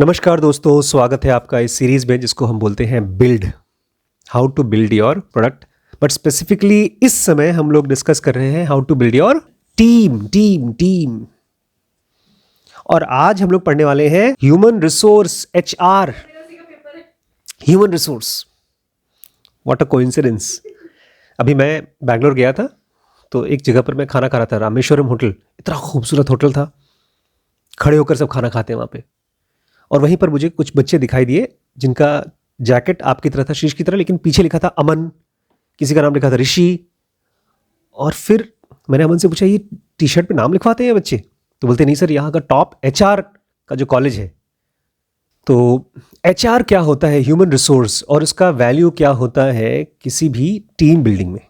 नमस्कार दोस्तों, स्वागत है आपका इस सीरीज़ में जिसको हम बोलते हैं build, how to build your product. But specifically इस समय हम लोग डिस्कस कर रहे हैं how to build your team. और आज हम लोग पढ़ने वाले हैं human resource, HR। Human resource, what a coincidence. अभी मैं बैंगलोर गया था तो एक जगह पर मैं खाना खा रहा था, रामेश्वरम होटल। इतना खूबसूरत होटल था, खड़े होकर सब खाना खाते हैं वहाँ पे। और वहीं पर मुझे कुछ बच्चे दिखाई दिए जिनका जैकेट आपकी तरह था, शीश की तरह, लेकिन पीछे लिखा था अमन, किसी का नाम लिखा था ऋषि। और फिर मैंने अमन से पूछा, ये टी शर्ट पे नाम लिखवाते हैं बच्चे? तो बोलते नहीं सर, यहाँ का टॉप HR का जो कॉलेज है। तो HR क्या होता है, ह्यूमन रिसोर्स, और उसका वैल्यू क्या होता है किसी भी टीम बिल्डिंग में,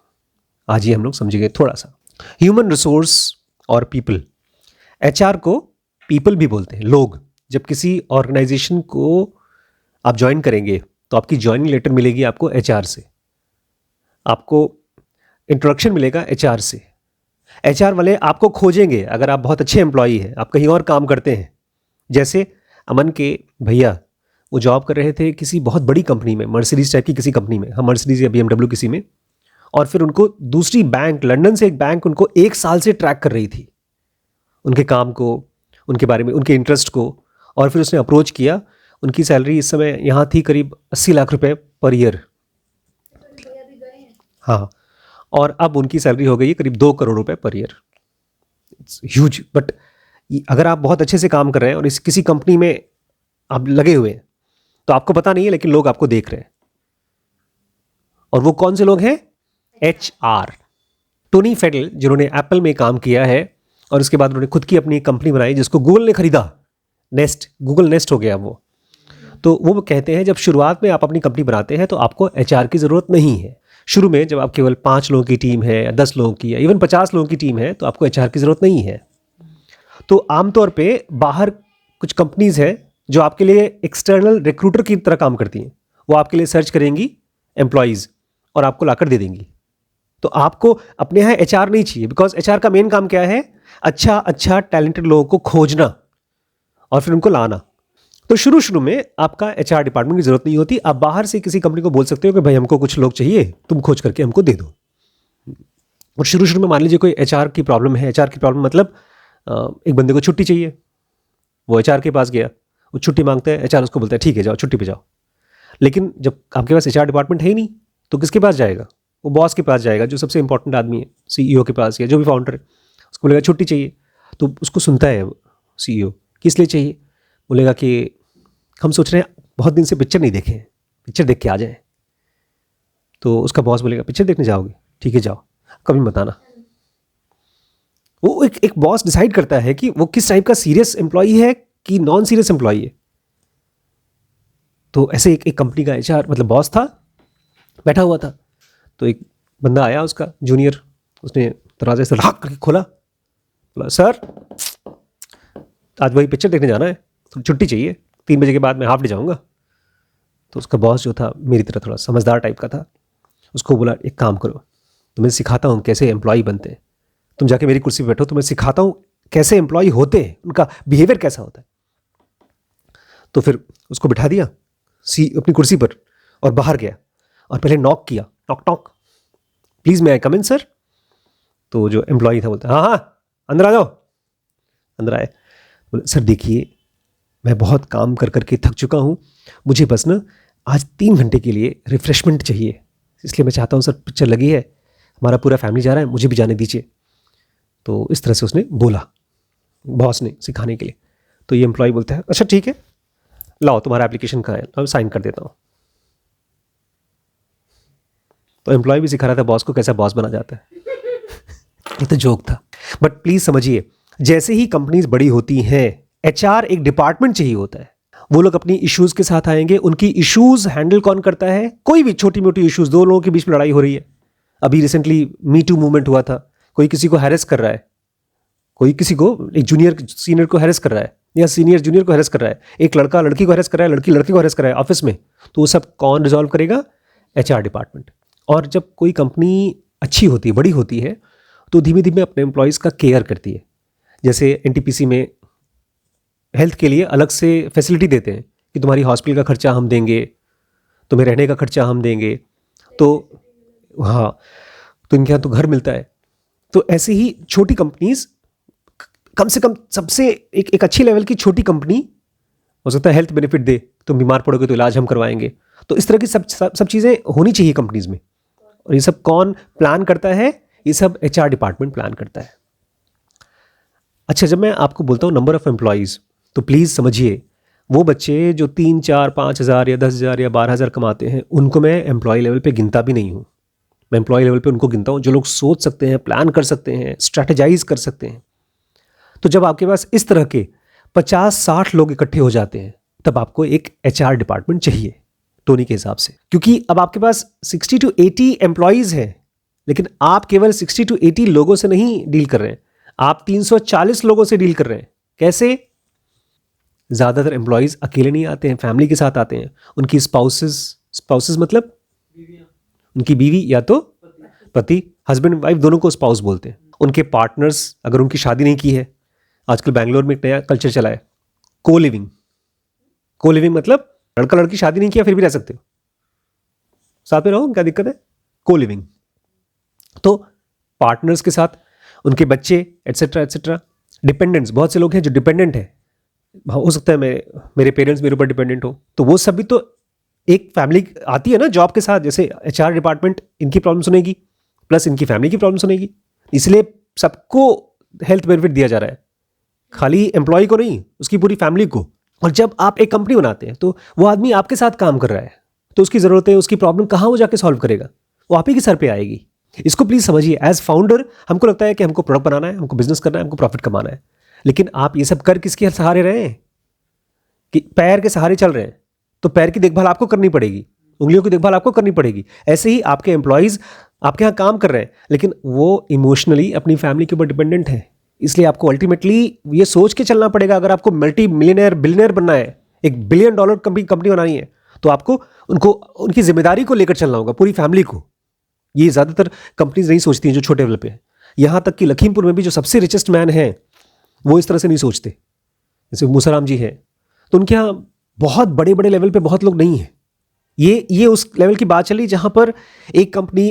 आज ये हम लोग समझेंगे थोड़ा सा। ह्यूमन रिसोर्स और पीपल, HR को पीपल भी बोलते हैं, लोग। जब किसी ऑर्गेनाइजेशन को आप ज्वाइन करेंगे तो आपकी ज्वाइनिंग लेटर मिलेगी आपको HR से, आपको इंट्रोडक्शन मिलेगा HR से। HR वाले आपको खोजेंगे अगर आप बहुत अच्छे एम्प्लॉई हैं, आप कहीं और काम करते हैं। जैसे अमन के भैया, वो जॉब कर रहे थे किसी बहुत बड़ी कंपनी में, मर्सिडीज टाइप की किसी कंपनी में, हम मर्सिडीज या BMW किसी में। और फिर उनको दूसरी बैंक, लंदन से एक बैंक उनको 1 साल से ट्रैक कर रही थी, उनके काम को, उनके बारे में, उनके इंटरेस्ट को। और फिर उसने अप्रोच किया। उनकी सैलरी इस समय यहाँ थी करीब 80 लाख रुपए पर ईयर। हाँ, और अब उनकी सैलरी हो गई है करीब 2 करोड़ रुपए per year. It's huge. But अगर आप बहुत अच्छे से काम कर रहे हैं और इस किसी कंपनी में आप लगे हुए हैं तो आपको पता नहीं है, लेकिन लोग आपको देख रहे हैं। और वो कौन से लोग हैं? HR। टोनी फेडल, जिन्होंने एप्पल में काम किया है और उसके बाद उन्होंने खुद की अपनी कंपनी बनाई जिसको गूगल ने खरीदा, नेस्ट, गूगल नेस्ट हो गया वो। तो वो कहते हैं जब शुरुआत में आप अपनी कंपनी बनाते हैं तो आपको HR की ज़रूरत नहीं है। शुरू में जब आप केवल 5 लोगों की टीम है या 10 लोगों की या इवन 50 लोगों की टीम है तो आपको HR की ज़रूरत नहीं है। तो आमतौर पे बाहर कुछ कंपनीज़ हैं जो आपके लिए एक्सटर्नल रिक्रूटर की तरह काम करती हैं। वो आपके लिए सर्च करेंगी एम्प्लॉयज़ और आपको लाकर दे देंगी। तो आपको अपने यहाँ HR नहीं चाहिए, बिकॉज HR का मेन काम क्या है? अच्छा टैलेंटेड लोगों को खोजना और फिर उनको लाना। तो शुरू में आपका HR डिपार्टमेंट की जरूरत नहीं होती। आप बाहर से किसी कंपनी को बोल सकते हो कि भाई हमको कुछ लोग चाहिए, तुम खोज करके हमको दे दो। और शुरू में मान लीजिए कोई HR की प्रॉब्लम है। HR की प्रॉब्लम मतलब एक बंदे को छुट्टी चाहिए, वो HR के पास गया, वो छुट्टी मांगता है, HR उसको बोलता है ठीक है जाओ छुट्टी पे जाओ। लेकिन जब आपके पास HR डिपार्टमेंट है ही नहीं तो किसके पास जाएगा? वो बॉस के पास जाएगा, जो सबसे इंपॉर्टेंट आदमी है, CEO के पास या जो भी फाउंडर है। उसको बोलेगा छुट्टी चाहिए, तो उसको सुनता है CEO, किस लिए चाहिए? बोलेगा कि हम सोच रहे हैं बहुत दिन से पिक्चर नहीं देखे हैं, पिक्चर देख के आ जाएं। तो उसका बॉस बोलेगा पिक्चर देखने जाओगे, ठीक है जाओ, कभी बताना। वो एक बॉस डिसाइड करता है कि वो किस टाइप का सीरियस एम्प्लॉई है कि नॉन सीरियस एम्प्लॉई है। तो ऐसे एक कंपनी का HR मतलब बॉस था, बैठा हुआ था। तो एक बंदा आया, उसका जूनियर, उसने दरवाजे से लाक करके खोला, बोला सर आज वही पिक्चर देखने जाना है, तो छुट्टी चाहिए, 3 बजे के बाद मैं हाफ डे जाऊँगा। तो उसका बॉस जो था मेरी तरह थोड़ा समझदार टाइप का था, उसको बोला एक काम करो, तो मैं सिखाता हूँ कैसे एम्प्लॉय बनते हैं, तुम जाके मेरी कुर्सी पर बैठो, तो मैं सिखाता हूँ कैसे एम्प्लॉय होते हैं, उनका बिहेवियर कैसा होता है। तो फिर उसको बिठा दिया अपनी कुर्सी पर और बाहर गया और पहले नॉक किया, talk talk, please may I come in sir. तो जो एम्प्लॉय था बोलता हाँ अंदर आ जाओ। अंदर आए, बोले सर देखिए मैं बहुत काम कर करके थक चुका हूँ, मुझे बस ना आज 3 घंटे के लिए रिफ्रेशमेंट चाहिए, इसलिए मैं चाहता हूँ सर, पिक्चर लगी है, हमारा पूरा फैमिली जा रहा है, मुझे भी जाने दीजिए। तो इस तरह से उसने बोला बॉस ने सिखाने के लिए। तो ये एम्प्लॉय बोलता है अच्छा ठीक है, लाओ तुम्हारा एप्लीकेशन कहाँ है, अब साइन कर देता हूँ। तो एम्प्लॉय भी सिखा रहा था बॉस को कैसा बॉस बना जाता है। ये तो जोक था। बट प्लीज़ समझिए, जैसे ही कंपनीज बड़ी होती हैं, HR एक डिपार्टमेंट चाहिए होता है। वो लोग अपनी इश्यूज़ के साथ आएंगे। उनकी इश्यूज़ हैंडल कौन करता है? कोई भी छोटी मोटी इश्यूज़, 2 लोगों के बीच में लड़ाई हो रही है, अभी रिसेंटली मी टू मूवमेंट हुआ था, कोई किसी को हैरेस कर रहा है, कोई किसी को, एक जूनियर सीनियर को हैरेस कर रहा है या सीनियर जूनियर को हैरेस कर रहा है, एक लड़का लड़की को हैरेस कर रहा है, लड़की लड़के को हैरेस कर रहा है ऑफिस में, तो वो सब कौन रिजॉल्व करेगा? HR department. और जब कोई कंपनी अच्छी होती है, बड़ी होती है, तो धीमे धीमे अपने एम्प्लॉयज़ का केयर करती है। जैसे NTPC में हेल्थ के लिए अलग से फैसिलिटी देते हैं कि तुम्हारी हॉस्पिटल का खर्चा हम देंगे, तुम्हें रहने का खर्चा हम देंगे, तो हाँ, तो इनके यहाँ तो घर मिलता है। तो ऐसे ही छोटी कंपनीज, कम से कम सबसे एक अच्छी लेवल की छोटी कंपनी हो सकता है हेल्थ बेनिफिट दे, तुम बीमार पड़ोगे तो इलाज हम करवाएंगे। तो इस तरह की सब चीज़ें होनी चाहिए कंपनीज में। और ये सब कौन प्लान करता है? ये सब एचआर डिपार्टमेंट प्लान करता है। अच्छा, जब मैं आपको बोलता हूँ नंबर ऑफ एम्प्लॉयज़, तो प्लीज़ समझिए, वो बच्चे जो 3, 4, 5 हज़ार या 10 हज़ार या 12 हज़ार कमाते हैं, उनको मैं एम्प्लॉय लेवल पे गिनता भी नहीं हूँ। मैं एम्प्लॉय लेवल पे उनको गिनता हूँ जो लोग सोच सकते हैं, प्लान कर सकते हैं, स्ट्रैटेजाइज कर सकते हैं। तो जब आपके पास इस तरह के 50-60 लोग इकट्ठे हो जाते हैं, तब आपको एक एचआर डिपार्टमेंट चाहिए टोनी के हिसाब से। क्योंकि अब आपके पास 60 to 80 एम्प्लॉयज़ हैं, लेकिन आप केवल 60 to 80 लोगों से नहीं डील कर रहे हैं, आप 340 लोगों से डील कर रहे हैं। कैसे? ज़्यादातर एम्प्लॉयज़ अकेले नहीं आते हैं, फैमिली के साथ आते हैं। उनकी स्पाउसेस मतलब उनकी बीवी या तो पति, हस्बैंड वाइफ दोनों को स्पाउस बोलते हैं। उनके पार्टनर्स, अगर उनकी शादी नहीं की है, आजकल बैंगलोर में एक नया कल्चर चला है, को लिविंग मतलब लड़का लड़की शादी नहीं किया फिर भी रह सकते हो, साथ में रहो, क्या दिक्कत है? को लिविंग। तो पार्टनर्स के साथ उनके बच्चे एटसेट्रा एटसेट्रा। डिपेंडेंट्स, बहुत से लोग हैं जो डिपेंडेंट है, हो सकता है मेरे पेरेंट्स मेरे ऊपर डिपेंडेंट हो, तो वो सब भी तो एक फैमिली आती है ना जॉब के साथ। जैसे एचआर डिपार्टमेंट इनकी प्रॉब्लम सुनेगी प्लस इनकी फैमिली की प्रॉब्लम सुनेगी, इसलिए सबको हेल्थ बेनिफिट दिया जा रहा है, खाली एम्प्लॉय को नहीं, उसकी पूरी फैमिली को। और जब आप एक कंपनी बनाते हैं तो वो आदमी आपके साथ काम कर रहा है, तो उसकी ज़रूरतें, उसकी प्रॉब्लम कहाँ वो जाके सॉल्व करेगा? वो आप ही के सर पे आएगी। इसको प्लीज़ समझिए। एज फाउंडर हमको लगता है कि हमको प्रोडक्ट बनाना है, हमको बिजनेस करना है, हमको प्रॉफिट कमाना है, लेकिन आप ये सब कर किसके सहारे रहे हैं? कि पैर के सहारे चल रहे हैं, तो पैर की देखभाल आपको करनी पड़ेगी, उंगलियों की देखभाल आपको करनी पड़ेगी। ऐसे ही आपके एम्प्लॉयज़ आपके यहाँ काम कर रहे हैं, लेकिन वो इमोशनली अपनी फैमिली के ऊपर डिपेंडेंट हैं। इसलिए आपको अल्टीमेटली ये सोच के चलना पड़ेगा, अगर आपको मल्टी मिलियनर बिलियनर बनना है, $1 बिलियन कंपनी बनानी है, तो आपको उनको उनकी जिम्मेदारी को लेकर चलना होगा, पूरी फैमिली को। ये ज़्यादातर कंपनीज नहीं सोचती हैं जो छोटे लेवल पे है। यहाँ तक कि लखीमपुर में भी जो सबसे रिचेस्ट मैन हैं, वो इस तरह से नहीं सोचते। जैसे मूसाराम जी हैं, तो उनके यहाँ बहुत बड़े बड़े लेवल पे बहुत लोग नहीं हैं। ये उस लेवल की बात चली जहाँ पर एक कंपनी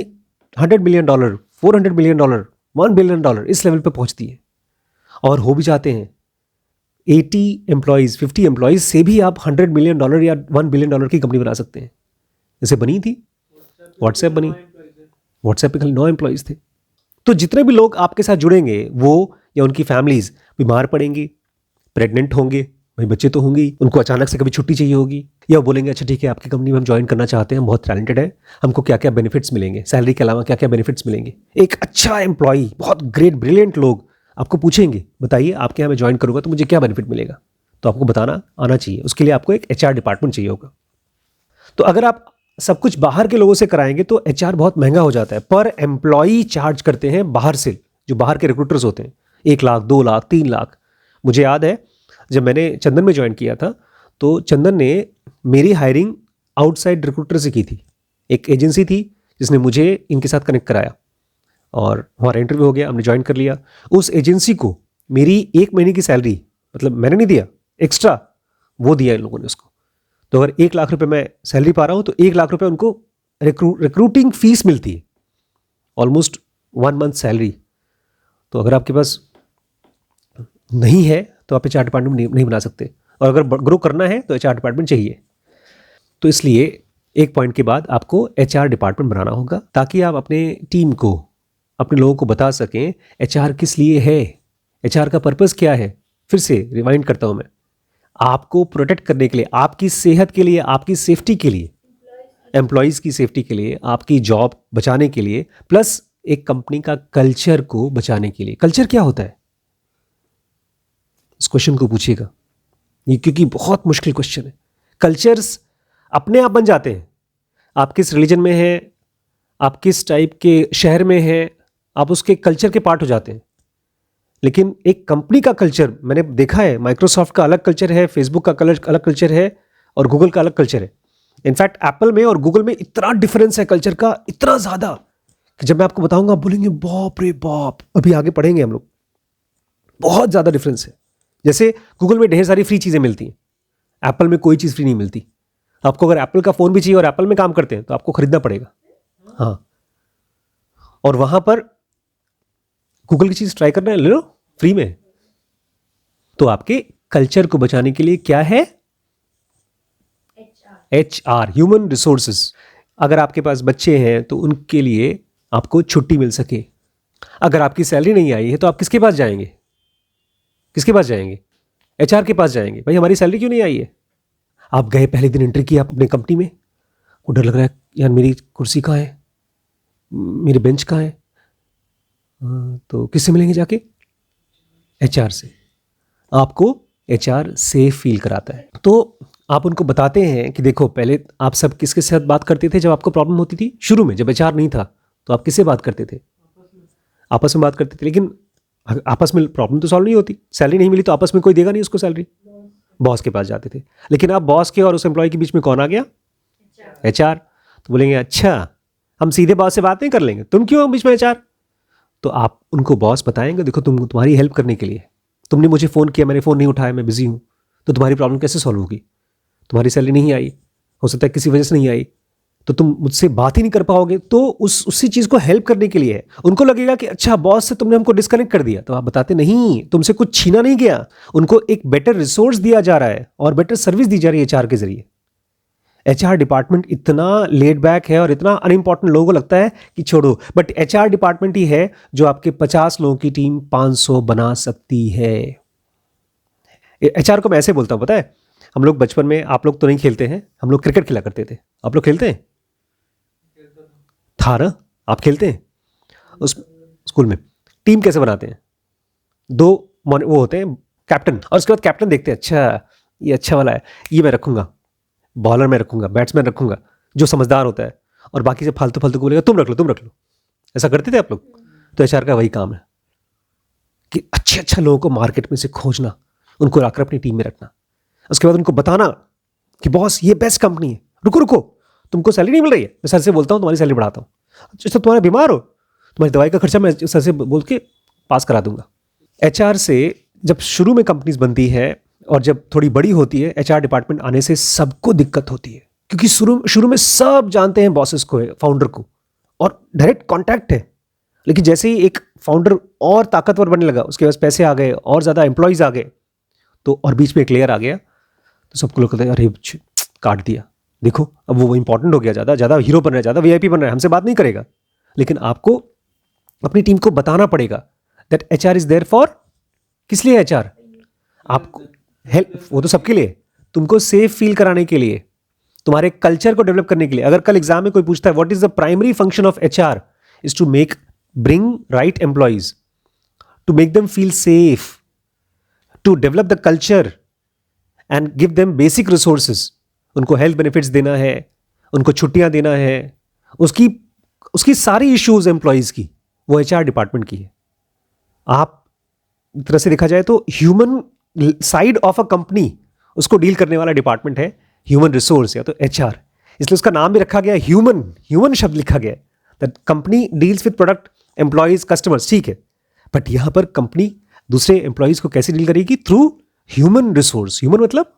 $100 मिलियन, $400 मिलियन, $1 बिलियन इस लेवल पे पहुँचती है, और हो भी जाते हैं। 80 एम्प्लॉयज़, 50 एम्प्लॉयज़ से भी आप $100 मिलियन या $1 बिलियन की कंपनी बना सकते हैं। जैसे बनी थी व्हाट्सएप, बनी व्हाट्सएप पे खाली 9 एम्प्लॉयज़ थे। तो जितने भी लोग आपके साथ जुड़ेंगे, वो या उनकी फैमिलीज बीमार पड़ेंगी, प्रेग्नेंट होंगे, भाई बच्चे तो होंगे ही, उनको अचानक से कभी छुट्टी चाहिए होगी, या बोलेंगे अच्छा ठीक है आपकी कंपनी में हम ज्वाइन करना चाहते हैं, हम बहुत टैलेंटेड है, हमको क्या क्या बेनिफिट्स मिलेंगे, सैलरी के अलावा क्या क्या बेनिफिट्स मिलेंगे। एक अच्छा एम्प्लॉई, बहुत ग्रेट ब्रिलियंट लोग आपको पूछेंगे, बताइए आपके यहाँ मैं ज्वाइन करूँगा तो मुझे क्या बेनिफिट मिलेगा, तो आपको बताना आना चाहिए। उसके लिए आपको एक एचआर डिपार्टमेंट चाहिए होगा। तो अगर आप सब कुछ बाहर के लोगों से कराएंगे तो एचआर बहुत महंगा हो जाता है। पर एम्प्लॉई चार्ज करते हैं बाहर से, जो बाहर के रिक्रूटर्स होते हैं, 1 लाख, 2 लाख, 3 लाख। मुझे याद है जब मैंने चंदन में ज्वाइन किया था, तो चंदन ने मेरी हायरिंग आउटसाइड रिक्रूटर से की थी। एक एजेंसी थी जिसने मुझे इनके साथ कनेक्ट कराया, और हमारा इंटरव्यू हो गया, हमने ज्वाइन कर लिया। उस एजेंसी को मेरी 1 महीने की सैलरी, मतलब मैंने नहीं दिया, एक्स्ट्रा वो दिया इन लोगों ने उसको। तो अगर 1 लाख रुपए मैं सैलरी पा रहा हूँ, तो 1 लाख रुपए उनको रिक्रूटिंग फीस मिलती है, ऑलमोस्ट 1 मंथ सैलरी। तो अगर आपके पास नहीं है तो आप एचआर डिपार्टमेंट नहीं बना सकते, और अगर ग्रो करना है तो एचआर डिपार्टमेंट चाहिए। तो इसलिए एक पॉइंट के बाद आपको एचआर डिपार्टमेंट बनाना होगा, ताकि आप अपने टीम को, अपने लोगों को बता सकें एचआर किस लिए है, एचआर का पर्पस क्या है। फिर से रिवाइंड करता हूं मैं, आपको प्रोटेक्ट करने के लिए, आपकी सेहत के लिए, आपकी सेफ्टी के लिए, एम्प्लॉयज़ की सेफ्टी के लिए, आपकी जॉब बचाने के लिए, प्लस एक कंपनी का कल्चर को बचाने के लिए। कल्चर क्या होता है, इस क्वेश्चन को पूछिएगा, ये क्योंकि बहुत मुश्किल क्वेश्चन है। कल्चर्स अपने आप बन जाते हैं। आप किस रिलीजन में हैं, आप किस टाइप के शहर में हैं, आप उसके कल्चर के पार्ट हो जाते हैं। लेकिन एक कंपनी का कल्चर मैंने देखा है, माइक्रोसॉफ्ट का अलग कल्चर है, फेसबुक का अलग कल्चर है, और गूगल का अलग कल्चर है। इनफैक्ट एप्पल में और गूगल में इतना डिफरेंस है कल्चर का, इतना ज़्यादा कि जब मैं आपको बताऊंगा आप बोलेंगे बाप रे बाप। अभी आगे पढ़ेंगे हम लोग, बहुत ज़्यादा डिफरेंस है। जैसे गूगल में ढेर सारी फ्री चीज़ें मिलती हैं, एप्पल में कोई चीज़ फ्री नहीं मिलती। आपको अगर एप्पल का फ़ोन भी चाहिए और एप्पल में काम करते हैं तो आपको खरीदना पड़ेगा। हाँ, और वहाँ पर गूगल की चीज़ ट्राई करना है, ले लो फ्री में। तो आपके कल्चर को बचाने के लिए क्या है? HR, human resources. अगर आपके पास बच्चे हैं तो उनके लिए आपको छुट्टी मिल सके। अगर आपकी सैलरी नहीं आई है तो आप किसके पास जाएंगे? किसके पास जाएंगे? HR के पास जाएंगे, भाई हमारी सैलरी क्यों नहीं आई है? आप गए पहले दिन एंट्री किया अपने कंपनी में, वो डर लग रहा है यार मेरी कुर्सी कहाँ है, मेरी बेंच कहाँ है, तो किससे मिलेंगे जाके? HR से। आपको HR सेफ फील कराता है। तो आप उनको बताते हैं कि देखो पहले आप सब किसके साथ बात करते थे जब आपको प्रॉब्लम होती थी? शुरू में जब HR नहीं था तो आप किससे बात करते थे? आपस में बात करते थे। लेकिन आपस में प्रॉब्लम तो सॉल्व नहीं होती, सैलरी नहीं मिली तो आपस में कोई देगा नहीं उसको सैलरी, बॉस के पास जाते थे। लेकिन आप बॉस के और उस एम्प्लॉय के बीच में कौन आ गया? HR। तो बोलेंगे अच्छा हम सीधे बॉस से बात नहीं कर लेंगे, तुम क्यों बीच में HR? तो आप उनको बॉस बताएंगे देखो तुम्हारी हेल्प करने के लिए, तुमने मुझे फ़ोन किया, मैंने फ़ोन नहीं उठाया, मैं बिजी हूँ, तो तुम्हारी प्रॉब्लम कैसे सॉल्व होगी? तुम्हारी सैलरी नहीं आई, हो सकता है किसी वजह से नहीं आई, तो तुम मुझसे बात ही नहीं कर पाओगे। तो उसी चीज़ को हेल्प करने के लिए है। उनको लगेगा कि अच्छा बॉस से तुमने हमको डिस्कनेक्ट कर दिया, तो आप बताते नहीं, तुमसे कुछ छीना नहीं गया, उनको एक बेटर रिसोर्स दिया जा रहा है और बेटर सर्विस दी जा रही है HR के जरिए। HR डिपार्टमेंट इतना लेड बैक है और इतना अनइम्पॉर्टेंट लोगों को लगता है कि छोड़ो, बट HR डिपार्टमेंट ही है जो आपके 50 लोगों की टीम 500 बना सकती है। HR को मैं ऐसे बोलता हूँ, पता है, हम लोग बचपन में, आप लोग तो नहीं खेलते हैं, हम लोग क्रिकेट खेला करते थे। आप लोग खेलते हैं? था ना? आप खेलते हैं? उस स्कूल में टीम कैसे बनाते हैं? 2 वो होते हैं कैप्टन, और उसके बाद कैप्टन देखते हैं अच्छा ये अच्छा वाला है, ये मैं रखूंगा, बॉलर में रखूंगा, बैट्समैन रखूंगा जो समझदार होता है, और बाकी से फालतू फालतू को बोलेगा तुम रख लो तुम रख लो। ऐसा करते थे आप लोग? तो HR का वही काम है कि अच्छे अच्छा लोगों को मार्केट में से खोजना, उनको लाकर अपनी टीम में रखना, उसके बाद उनको बताना कि बॉस ये बेस्ट कंपनी है, रुको रुको तुमको सैलरी नहीं मिल रही है, मैं सर से बोलता हूँ तुम्हारी सैलरी बढ़ाता हूँ, अच्छा तुम्हारा बीमार हो, तुम्हारी दवाई का खर्चा मैं सर से बोल के पास करा दूंगा। HR से जब शुरू में कंपनीज बनती है और जब थोड़ी बड़ी होती है, HR डिपार्टमेंट आने से सबको दिक्कत होती है, क्योंकि शुरू में सब जानते हैं बॉसेस को, फाउंडर को, और डायरेक्ट कॉन्टैक्ट है। लेकिन जैसे ही एक फाउंडर और ताकतवर बनने लगा, उसके पास पैसे आ गए और ज़्यादा एम्प्लॉयज़ आ गए, तो और बीच में एक लेयर आ गया, तो सबको लोग कहते हैं अरे काट दिया, देखो अब वो इंपॉर्टेंट हो गया, ज़्यादा ज़्यादा हीरो बन रहा है, ज़्यादा VIP बन रहा है, हमसे बात नहीं करेगा। लेकिन आपको अपनी टीम को बताना पड़ेगा that HR is there for, किस लिए HR? आपको हेल्प, वो तो सबके लिए, तुमको सेफ फील कराने के लिए, तुम्हारे कल्चर को डेवलप करने के लिए। अगर कल एग्जाम में कोई पूछता है what is the primary function of HR, is to bring right employees, to make them feel safe, to develop the culture and give them basic resources. उनको हेल्थ बेनिफिट्स देना है, उनको छुट्टियां देना है, उसकी सारी इश्यूज एम्प्लॉयज की वो HR डिपार्टमेंट की है। आप एक तरह से देखा जाए तो human side of a company, उसको डील करने वाला डिपार्टमेंट है ह्यूमन रिसोर्स या तो HR। इसलिए उसका नाम भी रखा गया है ह्यूमन शब्द लिखा गया है। That company deals with product, employees, customers, ठीक है, बट यहां पर कंपनी दूसरे एम्प्लॉयज को कैसे डील करेगी? Through human resource. ह्यूमन मतलब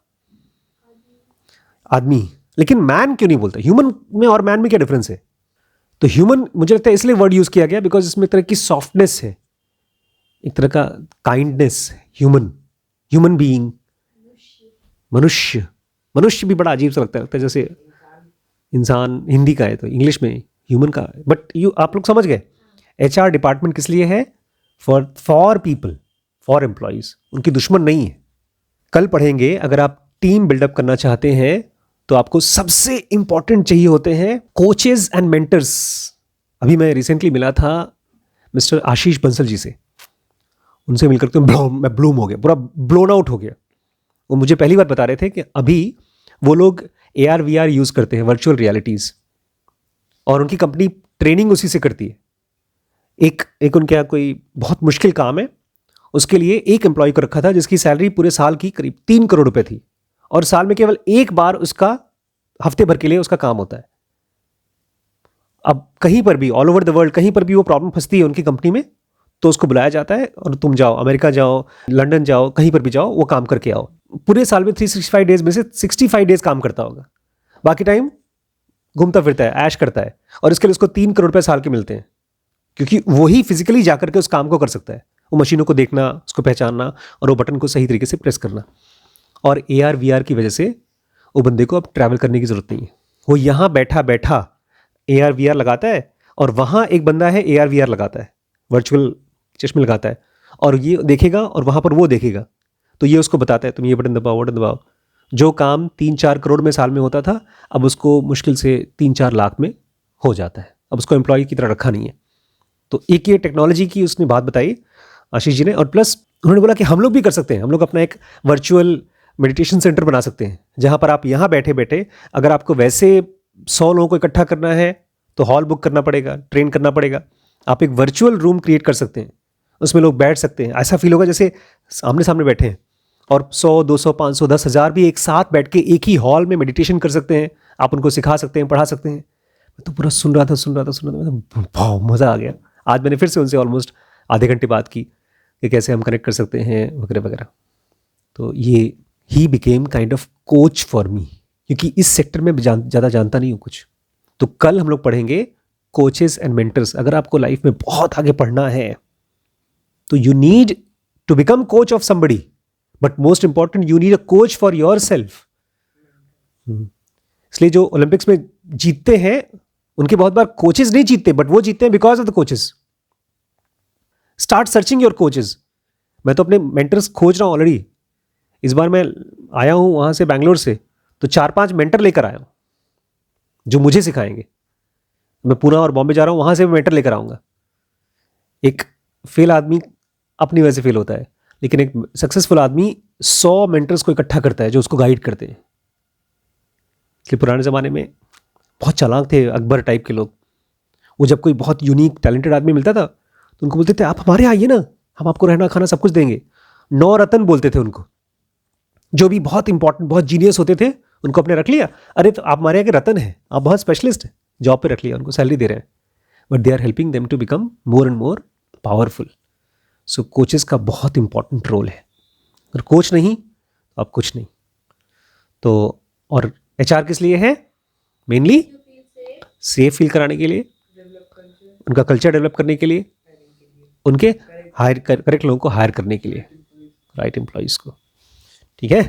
आदमी, लेकिन मैन क्यों नहीं बोलता? ह्यूमन में और मैन में क्या डिफरेंस है? तो ह्यूमन मुझे लगता है इसलिए वर्ड यूज किया गया बिकॉज इसमें एक तरह की सॉफ्टनेस है, एक तरह का काइंडनेस। ह्यूमन बीइंग, मनुष्य भी बड़ा अजीब सा लगता है जैसे इंसान हिंदी का है तो इंग्लिश में ह्यूमन का, बट आप लोग समझ गए HR डिपार्टमेंट किस लिए है? फॉर पीपल, फॉर एम्प्लॉयज, उनकी दुश्मन नहीं है। कल पढ़ेंगे अगर आप टीम बिल्डअप करना चाहते हैं तो आपको सबसे इंपॉर्टेंट चाहिए होते हैं कोचेज एंड मेंटर्स। अभी मैं रिसेंटली मिला था मिस्टर आशीष बंसल जी से, उनसे मिलकर तो मैं ब्लूम हो गया, पूरा ब्लोन आउट हो गया। वो मुझे पहली बार बता रहे थे कि अभी वो लोग AR VR यूज़ करते हैं, वर्चुअल रियलिटीज़, और उनकी कंपनी ट्रेनिंग उसी से करती है। एक उनके यहाँ कोई बहुत मुश्किल काम है, उसके लिए एक एम्प्लॉय को रखा था जिसकी सैलरी पूरे साल की करीब 3 करोड़ रुपए थी, और साल में केवल एक बार उसका हफ्ते भर के लिए उसका काम होता है। अब कहीं पर भी ऑल ओवर द वर्ल्ड कहीं पर भी वो प्रॉब्लम फंसती है उनकी कंपनी में, तो उसको बुलाया जाता है और तुम जाओ, अमेरिका जाओ, लंदन जाओ, कहीं पर भी जाओ, वो काम करके आओ। पूरे साल में 365 डेज में से 65 डेज काम करता होगा, बाकी टाइम घूमता फिरता है, ऐश करता है, और इसके लिए उसको 3 करोड़ रुपए साल के मिलते हैं, क्योंकि वही फिजिकली जाकर के उस काम को कर सकता है, वो मशीनों को देखना, उसको पहचानना और वो बटन को सही तरीके से प्रेस करना। और AR VR की वजह से वो बंदे को अब ट्रैवल करने की ज़रूरत नहीं है, वो यहाँ बैठा बैठा AR VR लगाता है, और वहाँ एक बंदा है AR VR लगाता है, वर्चुअल चश्मे लगाता है, और ये देखेगा और वहाँ पर वो देखेगा, तो ये उसको बताता है तुम ये बटन दबाओ, बटन दबाओ। जो काम 3-4 करोड़ में साल में होता था, अब उसको मुश्किल से 3-4 लाख में हो जाता है। अब उसको एम्प्लॉय की तरह रखा नहीं है। तो एक ये टेक्नोलॉजी की उसने बात बताई आशीष जी ने, और प्लस उन्होंने बोला कि हम लोग भी कर सकते हैं, हम लोग अपना एक वर्चुअल मेडिटेशन सेंटर बना सकते हैं, जहाँ पर आप यहाँ बैठे बैठे, अगर आपको वैसे 100 लोगों को इकट्ठा करना है तो हॉल बुक करना पड़ेगा, ट्रेन करना पड़ेगा, आप एक वर्चुअल रूम क्रिएट कर सकते हैं, उसमें लोग बैठ सकते हैं, ऐसा फील होगा जैसे आमने सामने बैठे हैं, और 100, 200, 500, 10,000 भी एक साथ बैठ के एक ही हॉल में मेडिटेशन कर सकते हैं, आप उनको सिखा सकते हैं, पढ़ा सकते हैं। मैं तो पूरा सुन रहा था, बहुत मज़ा आ गया। आज मैंने फिर से उनसे ऑलमोस्ट आधे घंटे बात की कि कैसे हम कनेक्ट कर सकते हैं वगैरह वगैरह। तो ये he became kind of coach for me, क्योंकि इस सेक्टर में ज़्यादा जानता नहीं हूँ कुछ। तो कल हम लोग पढ़ेंगे कोचेस एंड मेंटर्स। अगर आपको लाइफ में बहुत आगे पढ़ना है तो you need to become coach of somebody, but most important you need a coach for yourself. इसलिए जो ओलंपिक्स में जीतते हैं उनके बहुत बार कोचेस नहीं जीतते, बट वो जीतते हैं because of the coaches. Start searching your coaches. मैं तो अपने मेंटर्स खोज रहा हूं ऑलरेडी। इस बार मैं आया हूं वहां से बैंगलोर से, तो 4-5 मेंटर लेकर आया हूं जो मुझे सिखाएंगे। मैं पुणे और बॉम्बे जा रहा हूं, वहां से मैं मेंटर लेकर आऊंगा। एक फेल आदमी अपनी वजह से फेल होता है, लेकिन एक सक्सेसफुल आदमी 100 मेंटर्स को इकट्ठा करता है जो उसको गाइड करते हैं। इसलिए पुराने ज़माने में बहुत चालाक थे अकबर टाइप के लोग। वो जब कोई बहुत यूनिक टैलेंटेड आदमी मिलता था तो उनको बोलते थे आप हमारे आइए ना, हम आपको रहना खाना सब कुछ देंगे। 9 रत्न बोलते थे उनको। जो भी बहुत इंपॉर्टेंट, बहुत जीनियस होते थे उनको अपने रख लिया। अरे तो आप हमारे यहाँ के रत्न हैं, आप बहुत स्पेशलिस्ट हैं, जॉब पे रख लिया, उनको सैलरी दे रहे हैं, but they are helping them to become more and more powerful. So coaches का बहुत इंपॉर्टेंट रोल है। अगर कोच नहीं तो आप कुछ नहीं। तो और HR किस लिए है? मेनली सेफ फील कराने के लिए, उनका कल्चर डेवलप करने के लिए, उनके करेक्ट लोगों को हायर करने के लिए, राइट एम्प्लॉइज को। ठीक है।